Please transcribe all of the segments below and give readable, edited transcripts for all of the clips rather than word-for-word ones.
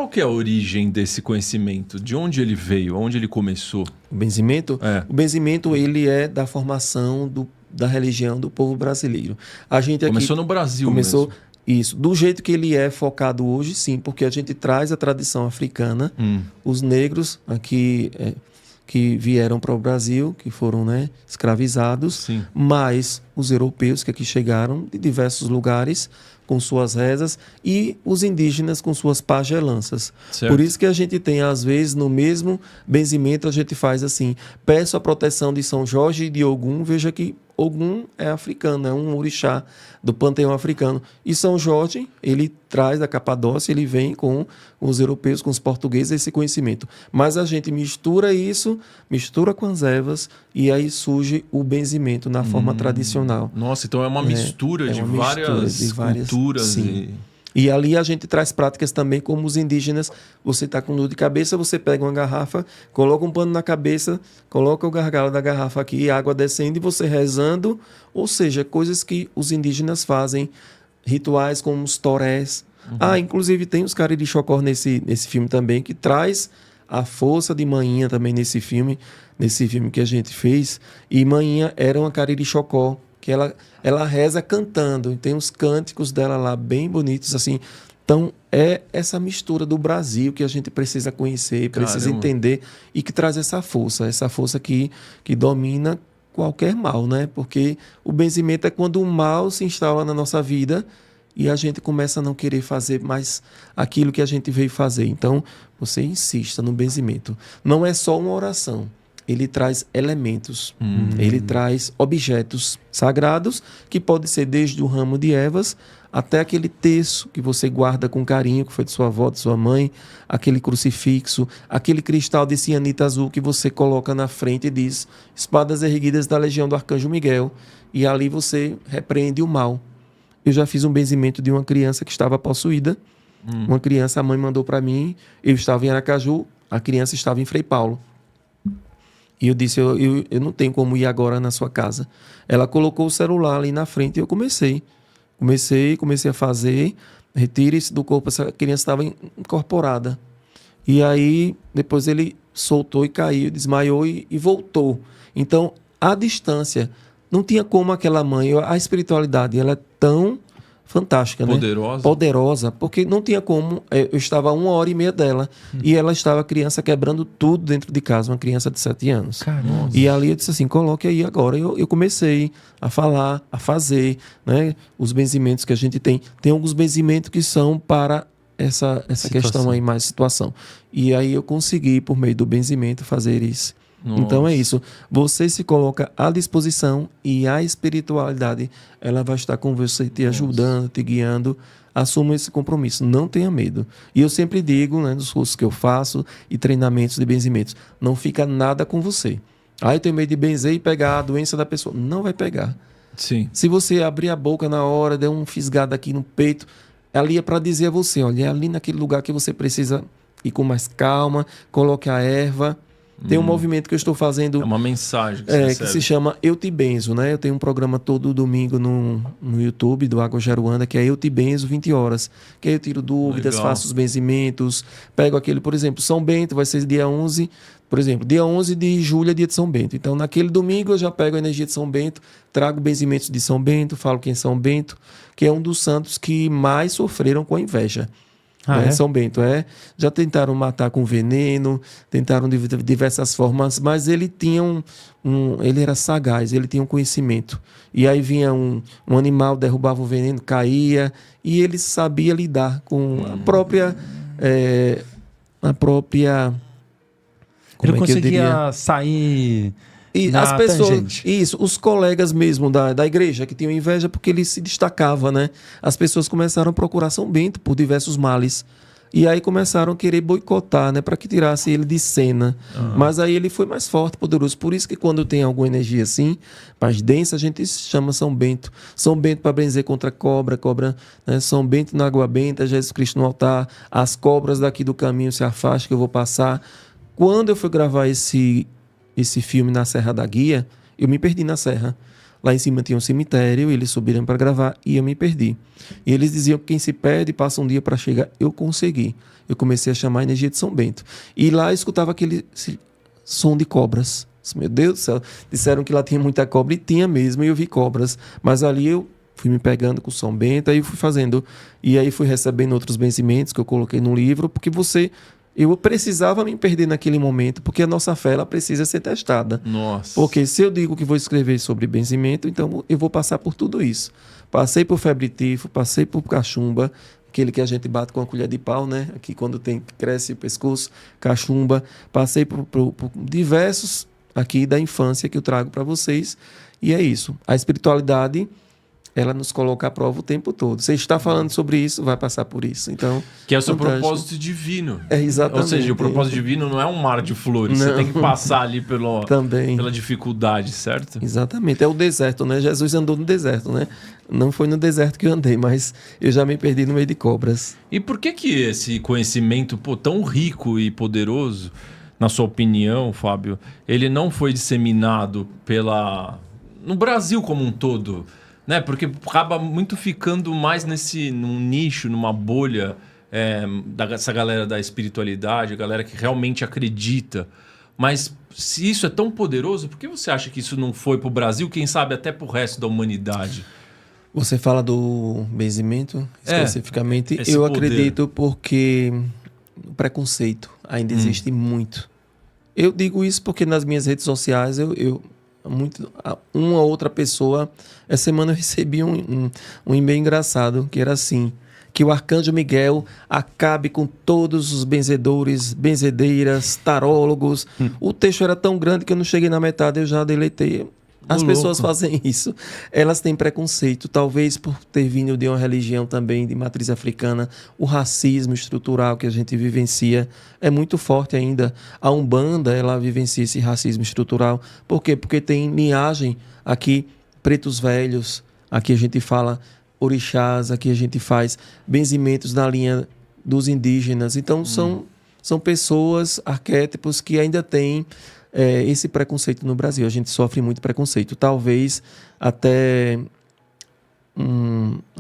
Qual que é a origem desse conhecimento? De onde ele veio? Onde ele começou? O benzimento? É. O benzimento, ele é da formação da religião do povo brasileiro. A gente aqui Começou no Brasil começou mesmo. isso. Do jeito que ele é focado hoje, sim, porque a gente traz a tradição africana. Os negros aqui que vieram para o Brasil, que foram, né, escravizados, Sim. mas os europeus que aqui chegaram de diversos lugares com suas rezas e os indígenas com suas pagelanças. Certo. Por isso que a gente tem, às vezes, no mesmo benzimento, a gente faz assim, peço a proteção de São Jorge e de Ogum. Veja que Ogum é africano, é um orixá do panteão africano. E São Jorge, ele traz da Capadócia, ele vem com os europeus, com os portugueses, esse conhecimento. Mas a gente mistura isso, mistura com as ervas, e aí surge o benzimento na forma tradicional. Nossa, então é uma mistura, é de, uma várias mistura de várias culturas. sim. E ali a gente traz práticas também como os indígenas. Você está com dor de cabeça, você pega uma garrafa, coloca um pano na cabeça, coloca o gargalo da garrafa aqui, água descendo e você rezando. Ou seja, coisas que os indígenas fazem, rituais como os torés. Inclusive tem os Cariri-Chocó nesse filme também, que traz a força de Manhinha também nesse filme que a gente fez. E Manhinha era uma Cariri-Chocó, que ela reza cantando, e tem uns cânticos dela lá bem bonitos, assim. Então, é essa mistura do Brasil que a gente precisa conhecer, precisa entender, e que traz essa força que domina qualquer mal, né? Porque o benzimento é quando o mal se instala na nossa vida e a gente começa a não querer fazer mais aquilo que a gente veio fazer. Então, você insista no benzimento. Não é só uma oração. Ele traz elementos, ele traz objetos sagrados, que pode ser desde o ramo de ervas até aquele terço que você guarda com carinho, que foi de sua avó, de sua mãe, aquele crucifixo, aquele cristal de cianita azul que você coloca na frente e diz: espadas erguidas da legião do Arcanjo Miguel, e ali você repreende o mal. Eu já fiz um benzimento de uma criança que estava possuída, uma criança, a mãe mandou para mim, eu estava em Aracaju, a criança estava em Frei Paulo. E eu disse, eu não tenho como ir agora na sua casa. Ela colocou o celular ali na frente e eu comecei a fazer. Retire-se do corpo, essa criança estava incorporada. E aí, depois ele soltou e caiu, desmaiou e voltou. Então, à distância, não tinha como aquela mãe, a espiritualidade, ela é tão fantástica, poderosa. Né? Poderosa, porque não tinha como, eu estava a 1h30 dela, e ela estava, criança, quebrando tudo dentro de casa, uma criança de 7 anos. Caramba. E ali eu disse assim, coloque aí agora. Eu comecei a falar, a fazer, né, os benzimentos que a gente tem. Tem alguns benzimentos que são para essa questão aí, mais situação. E aí eu consegui, por meio do benzimento, fazer isso. Nossa. Então é isso, você se coloca à disposição e a espiritualidade, ela vai estar com você, te ajudando, te guiando. Assuma esse compromisso, não tenha medo. E eu sempre digo, né, nos cursos que eu faço e treinamentos de benzimentos, não fica nada com você. Eu tenho medo de benzer e pegar a doença da pessoa. Não vai pegar. Sim. Se você abrir a boca na hora, der um fisgado aqui no peito, ali é para dizer a você, olha, é ali naquele lugar que você precisa ir com mais calma, coloque a erva. Tem um movimento que eu estou fazendo... É uma mensagem que se chama Eu Te Benzo, né? Eu tenho um programa todo domingo no YouTube do Água Jaruanda, que é Eu Te Benzo 20 horas. Que aí eu tiro dúvidas, Legal. faço os benzimentos, pego aquele, por exemplo, São Bento, vai ser dia 11... Por exemplo, dia 11 de julho é dia de São Bento. Então, naquele domingo, eu já pego a energia de São Bento, trago benzimentos de São Bento, falo quem é São Bento, que é um dos santos que mais sofreram com a inveja. É? São Bento, já tentaram matar com veneno, tentaram de diversas formas, mas ele tinha ele era sagaz, ele tinha um conhecimento. E aí vinha um animal, derrubava o veneno, caía, e ele sabia lidar com a própria... Ele conseguia sair... E as pessoas, os colegas mesmo da igreja que tinham inveja porque ele se destacava, né? As pessoas começaram a procurar São Bento por diversos males. E aí começaram a querer boicotar, né? Para que tirasse ele de cena. Mas aí ele foi mais forte, poderoso. Por isso que quando tem alguma energia assim, mais densa, a gente chama São Bento. São Bento para benzer contra cobra, né? São Bento na água benta, Jesus Cristo no altar. As cobras daqui do caminho se afastam que eu vou passar. Quando eu fui gravar esse filme na Serra da Guia, eu me perdi na serra. Lá em cima tinha um cemitério, eles subiram para gravar e eu me perdi. E eles diziam que quem se perde passa um dia para chegar. Eu consegui. Eu comecei a chamar a energia de São Bento. E lá eu escutava aquele som de cobras. Meu Deus do céu. Disseram que lá tinha muita cobra e tinha mesmo, e eu vi cobras. Mas ali eu fui me pegando com São Bento, aí eu fui fazendo. E aí fui recebendo outros benzimentos que eu coloquei no livro, porque eu precisava me perder naquele momento, porque a nossa fé ela precisa ser testada. Nossa. Porque se eu digo que vou escrever sobre benzimento, então eu vou passar por tudo isso. Passei por febre tifo, passei por cachumba, aquele que a gente bate com a colher de pau, né? Aqui quando cresce o pescoço, cachumba. Passei por diversos aqui da infância que eu trago para vocês. E é isso. A espiritualidade, ela nos coloca à prova o tempo todo. Você está falando sobre isso, vai passar por isso. Então, que é o seu fantástico. Propósito divino. É, exatamente. Ou seja, o propósito divino não é um mar de flores. Não. Você tem que passar ali pela dificuldade, certo? Exatamente. É o deserto, né? Jesus andou no deserto, né? Não foi no deserto que eu andei, mas eu já me perdi no meio de cobras. E por que esse conhecimento tão rico e poderoso, na sua opinião, Fábio, ele não foi disseminado no Brasil como um todo? Né? Porque acaba muito ficando mais num nicho, numa bolha dessa galera da espiritualidade, a galera que realmente acredita. Mas se isso é tão poderoso, por que você acha que isso não foi para o Brasil, quem sabe até para o resto da humanidade? Você fala do benzimento, especificamente. Eu acredito porque o preconceito ainda existe muito. Eu digo isso porque nas minhas redes sociais uma outra pessoa. Essa semana eu recebi um e-mail engraçado que era assim: que o Arcanjo Miguel acabe com todos os benzedores, benzedeiras, tarólogos. O texto era tão grande que eu não cheguei na metade, eu já deletei. As pessoas fazem isso. Elas têm preconceito, talvez por ter vindo de uma religião também de matriz africana. O racismo estrutural que a gente vivencia é muito forte ainda. A Umbanda, ela vivencia esse racismo estrutural. Por quê? Porque tem linhagem aqui, pretos velhos, aqui a gente fala orixás, aqui a gente faz benzimentos na linha dos indígenas. Então são pessoas, arquétipos que ainda têm esse preconceito no Brasil. A gente sofre muito preconceito. Talvez até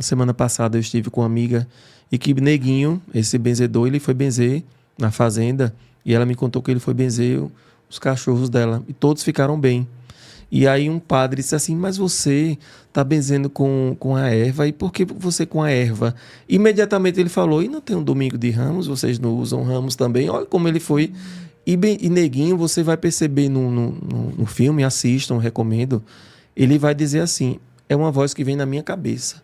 semana passada eu estive com uma amiga e que Neguinho, esse benzedor, ele foi benzer na fazenda e ela me contou que ele foi benzer os cachorros dela e todos ficaram bem. E aí um padre disse assim: mas você está benzendo com a erva, e por que você com a erva? Imediatamente ele falou: e não tem um domingo de Ramos? Vocês não usam Ramos também? Olha como ele foi. E Neguinho, você vai perceber no filme, assistam, recomendo, ele vai dizer assim: é uma voz que vem na minha cabeça.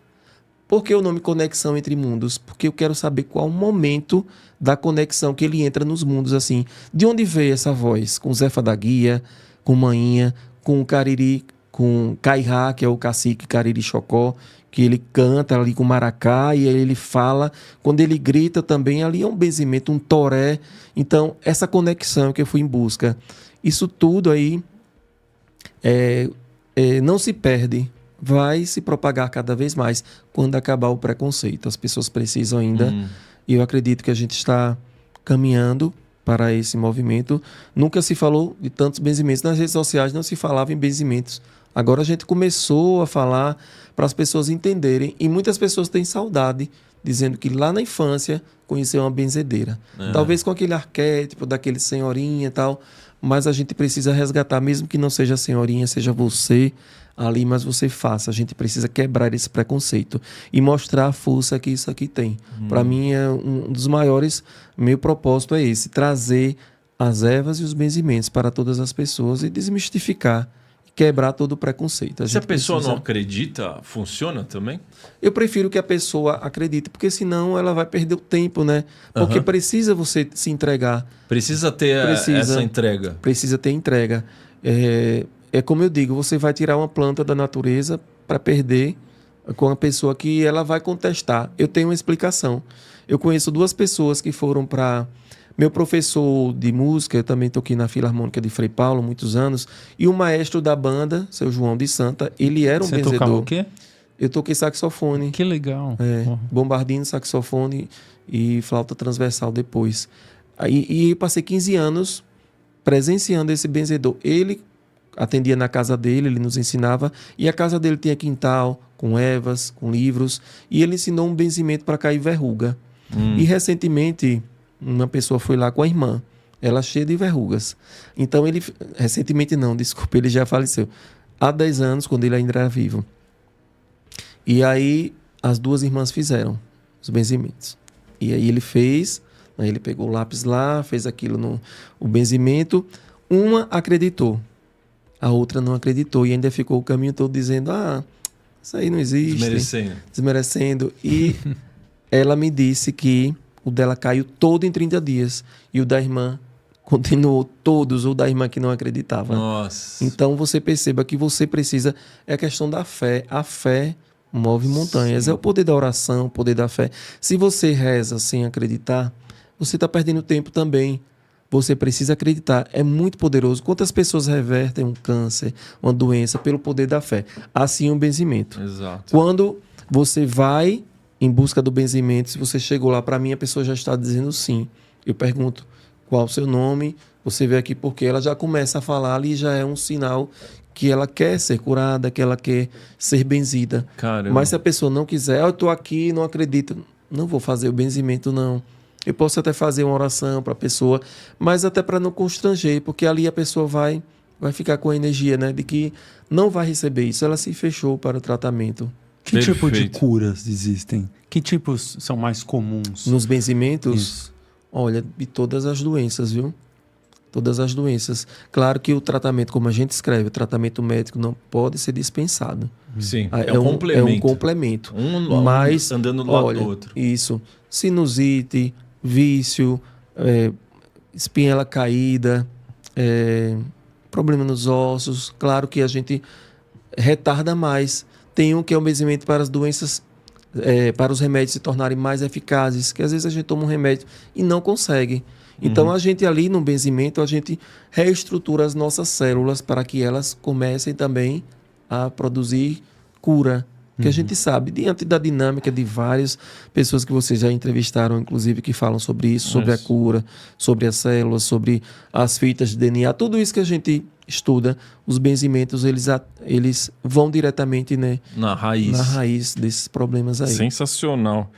Por que o nome Conexão Entre Mundos? Porque eu quero saber qual o momento da conexão que ele entra nos mundos assim. De onde veio essa voz? Com Zefa da Guia, com Mainha, com o Cariri, com Cairá, que é o cacique Cariri Chocó, que ele canta ali com maracá e aí ele fala. Quando ele grita também, ali é um benzimento, um toré. Então, essa conexão que eu fui em busca, isso tudo aí não se perde, vai se propagar cada vez mais quando acabar o preconceito. As pessoas precisam ainda, e eu acredito que a gente está caminhando para esse movimento. Nunca se falou de tantos benzimentos. Nas redes sociais não se falava em benzimentos. Agora a gente começou a falar para as pessoas entenderem, e muitas pessoas têm saudade, dizendo que lá na infância conheceu uma benzedeira. Talvez com aquele arquétipo daquele senhorinha e tal, mas a gente precisa resgatar, mesmo que não seja a senhorinha, seja você ali, mas você faça. A gente precisa quebrar esse preconceito e mostrar a força que isso aqui tem. Para mim, um dos maiores, meu propósito é esse: trazer as ervas e os benzimentos para todas as pessoas e desmistificar, quebrar todo o preconceito. Se a pessoa não acredita, funciona também? Eu prefiro que a pessoa acredite, porque senão ela vai perder o tempo, né? Porque precisa você se entregar. Precisa ter essa entrega. Precisa ter entrega. É como eu digo, você vai tirar uma planta da natureza para perder com a pessoa que ela vai contestar. Eu tenho uma explicação. Eu conheço 2 pessoas que foram para... Meu professor de música, eu também toquei na Filarmônica de Frei Paulo muitos anos, e o maestro da banda, seu João de Santa, ele era um benzedor. Você tocava o quê? Eu toquei saxofone. Que legal. Bombardino, saxofone e flauta transversal depois. E eu passei 15 anos presenciando esse benzedor. Ele atendia na casa dele, ele nos ensinava, e a casa dele tinha quintal, com ervas, com livros, e ele ensinou um benzimento para cair verruga. E recentemente, uma pessoa foi lá com a irmã, ela cheia de verrugas. Então recentemente não, desculpa, ele já faleceu. Há 10 anos, quando ele ainda era vivo. E aí, as duas irmãs fizeram os benzimentos. E aí ele fez, aí ele pegou o lápis lá, fez aquilo o benzimento. Uma acreditou, a outra não acreditou. E ainda ficou o caminho todo dizendo, isso aí não existe. Desmerecendo. E ela me disse que o dela caiu todo em 30 dias. E o da irmã continuou todos, o da irmã que não acreditava. Nossa. Então você perceba que você precisa... É a questão da fé. A fé move montanhas. Sim. É o poder da oração, o poder da fé. Se você reza sem acreditar, você está perdendo tempo também. Você precisa acreditar. É muito poderoso. Quantas pessoas revertem um câncer, uma doença, pelo poder da fé? Assim um benzimento. Exato. Quando você vai em busca do benzimento, se você chegou lá, para mim, a pessoa já está dizendo sim. Eu pergunto, qual o seu nome? Você veio aqui porque ela já começa a falar ali, já é um sinal que ela quer ser curada, que ela quer ser benzida. Caramba. Mas se a pessoa não quiser, eu estou aqui, não acredito, não vou fazer o benzimento, não. Eu posso até fazer uma oração para a pessoa, mas até para não constranger, porque ali a pessoa vai ficar com a energia, né, de que não vai receber isso. Ela se fechou para o tratamento. Que tipo de curas existem? Que tipos são mais comuns? Nos benzimentos? Isso. Olha, de todas as doenças, viu? Todas as doenças. Claro que o tratamento, como a gente escreve, o tratamento médico não pode ser dispensado. Sim, é um complemento. É um complemento. Mas, andando do lado do outro. Isso. Sinusite, vício, espinhela caída, problema nos ossos. Claro que a gente retarda mais. Tem um que é o benzimento para as doenças, para os remédios se tornarem mais eficazes, que às vezes a gente toma um remédio e não consegue. Então, a gente ali no benzimento, a gente reestrutura as nossas células para que elas comecem também a produzir cura. Que a gente sabe, diante da dinâmica de várias pessoas que vocês já entrevistaram, inclusive, que falam sobre isso, sobre a cura, sobre as células, sobre as fitas de DNA, tudo isso que a gente estuda, os benzimentos, eles vão diretamente, né, na raiz desses problemas aí. Sensacional.